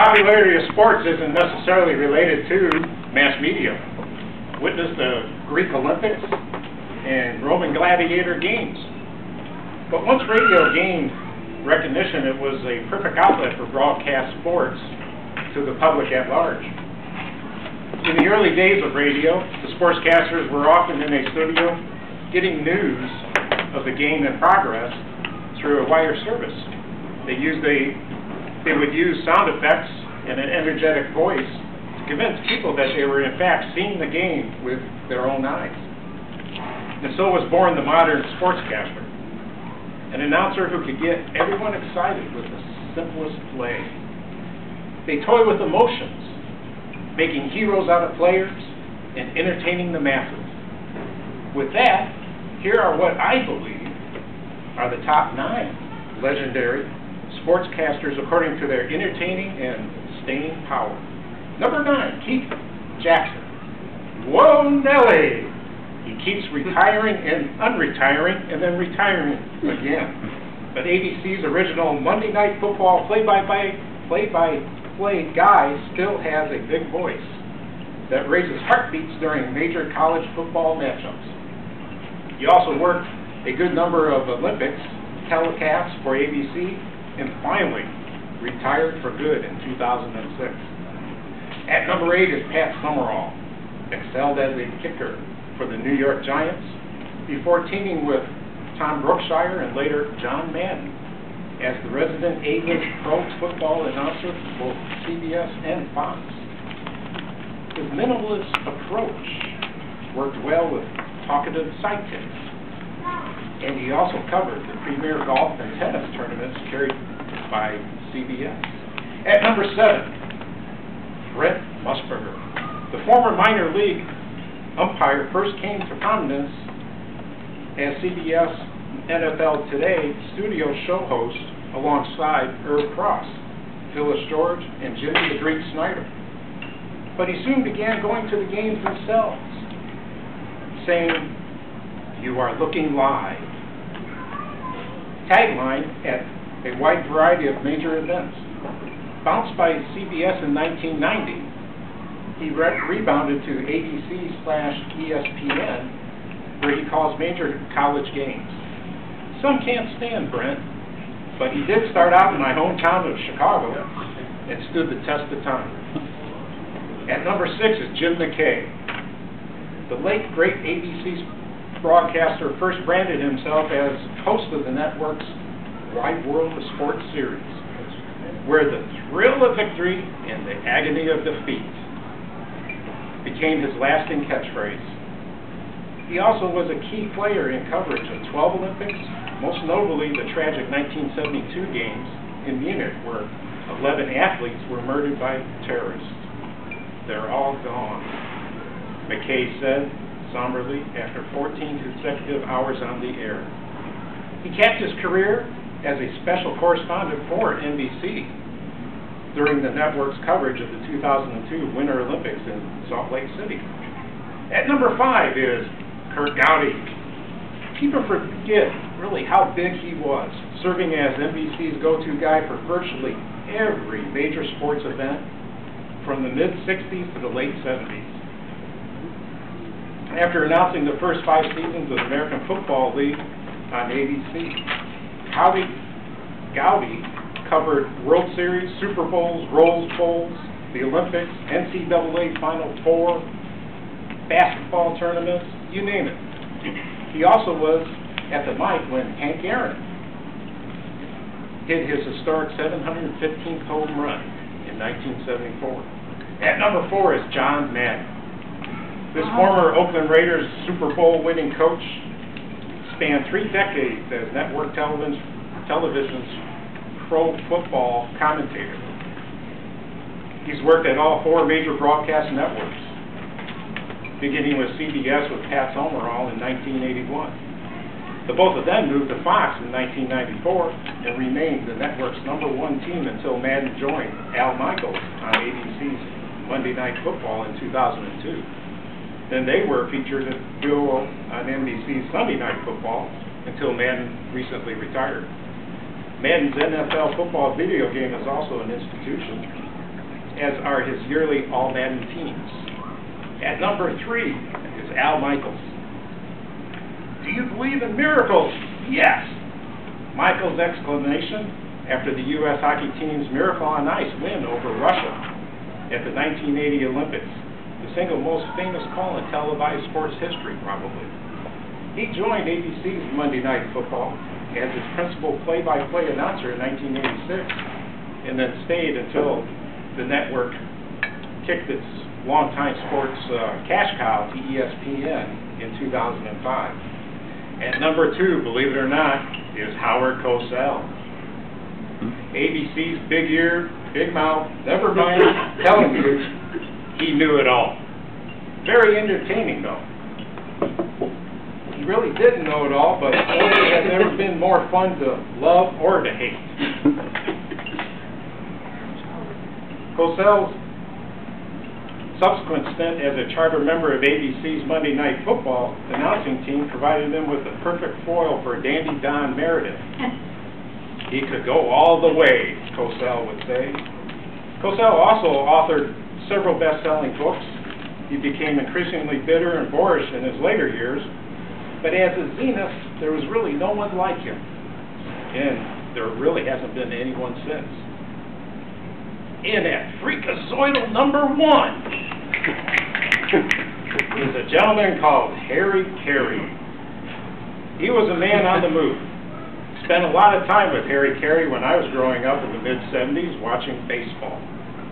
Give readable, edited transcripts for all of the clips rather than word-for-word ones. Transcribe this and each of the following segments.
popularity of sports isn't necessarily related to mass media. Witness the Greek Olympics and Roman gladiator games. But once radio gained recognition, it was a perfect outlet for broadcast sports to the public at large. In the early days of radio, the sportscasters were often in a studio getting news of the game in progress through a wire service. They would use sound effects and an energetic voice to convince people that they were in fact seeing the game with their own eyes. And so was born the modern sportscaster, an announcer who could get everyone excited with the simplest play. They toy with emotions, making heroes out of players and entertaining the masses. With that, here are what I believe are the top 9 legendary sportscasters according to their entertaining and staying power. Number 9, Keith Jackson. Whoa, Nelly! He keeps retiring and unretiring and then retiring again. But ABC's original Monday Night Football play-by-play guy still has a big voice that raises heartbeats during major college football matchups. He also worked a good number of Olympics telecasts for ABC and finally retired for good in 2006. At number 8 is Pat Summerall, excelled as a kicker for the New York Giants before teaming with Tom Brookshire and later John Madden as the resident A-list pro football announcer for both CBS and Fox. His minimalist approach worked well with talkative sidekicks, and he also covered the premier golf and tennis tournaments carried by CBS. At number 7, Brent Musburger. The former minor league umpire first came to prominence as CBS NFL Today studio show host alongside Herb Cross, Phyllis George, and Jimmy the Greek Snyder. But he soon began going to the games themselves, saying, "You are looking live." Tagline at a wide variety of major events. Bounced by CBS in 1990, he rebounded to ABC/ESPN, where he calls major college games. Some can't stand Brent, but he did start out in my hometown of Chicago and stood the test of time. At number 6 is Jim McKay. The late great ABC broadcaster first branded himself as host of the network's Wide World of Sports series, where the thrill of victory and the agony of defeat became his lasting catchphrase. He also was a key player in coverage of 12 Olympics, most notably the tragic 1972 games in Munich, where 11 athletes were murdered by terrorists. They're all gone, McKay said somberly after 14 consecutive hours on the air. He capped his career as a special correspondent for NBC during the network's coverage of the 2002 Winter Olympics in Salt Lake City. At number 5 is Kurt Gowdy. People forget really how big he was, serving as NBC's go-to guy for virtually every major sports event from the mid-60s to the late 70s. After announcing the first 5 seasons of the American Football League on ABC, Gowdy covered World Series, Super Bowls, Rose Bowls, the Olympics, NCAA Final Four, basketball tournaments, you name it. He also was at the mic when Hank Aaron hit his historic 715th home run in 1974. At number 4 is John Madden. This former Oakland Raiders Super Bowl winning coach spanned 3 decades as network television's pro football commentator. He's worked at all 4 major broadcast networks, beginning with CBS with Pat Summerall in 1981. The both of them moved to Fox in 1994 and remained the network's #1 team until Madden joined Al Michaels on ABC's Monday Night Football in 2002. Then they were featured as duo on NBC's Sunday Night Football until Madden recently retired. Madden's NFL football video game is also an institution. as are his yearly All-Madden teams. At number 3 is Al Michaels. Do you believe in miracles? Yes. Michaels' exclamation after the U.S. hockey team's Miracle on Ice win over Russia at the 1980 Olympics, the single most famous call in televised sports history, probably. He joined ABC's Monday Night Football as its principal play-by-play announcer in 1986, and then stayed until the network kicked its longtime sports cash cow to ESPN in 2005. At number 2, believe it or not, is Howard Cosell. ABC's big ear, big mouth, never mind telling you he knew it all. Very entertaining, though. He really didn't know it all, but it has never been more fun to love or to hate. Cosell's subsequent stint as a charter member of ABC's Monday Night Football announcing team provided him with the perfect foil for Dandy Don Meredith. He could go all the way, Cosell would say. Cosell also authored several best-selling books. He became increasingly bitter and boorish in his later years, but as a zenith, there was really no one like him, and there really hasn't been anyone since. In at Freakazoidal number 1 is a gentleman called Harry Carey. He was a man on the move. Spent a lot of time with Harry Carey when I was growing up in the mid-70s watching baseball.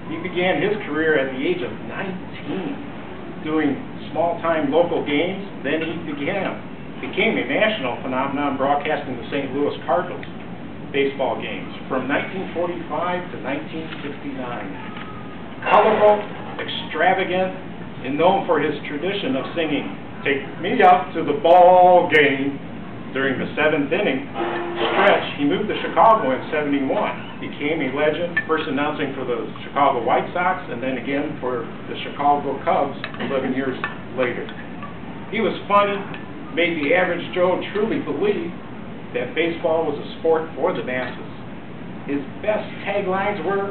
He began his career at the age of 19, doing small-time local games. Then he became a national phenomenon broadcasting the St. Louis Cardinals baseball games from 1945 to 1969. Colorful, extravagant, and known for his tradition of singing "Take Me Out to the Ball Game" during the 7th inning stretch. He moved to Chicago in '71, became a legend, first announcing for the Chicago White Sox and then again for the Chicago Cubs 11 years later. He was funny, made the average Joe truly believe that baseball was a sport for the masses. His best taglines were,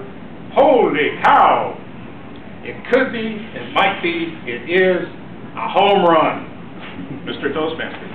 "Holy cow! It could be, it might be, it is a home run." Mr. Toastmaster.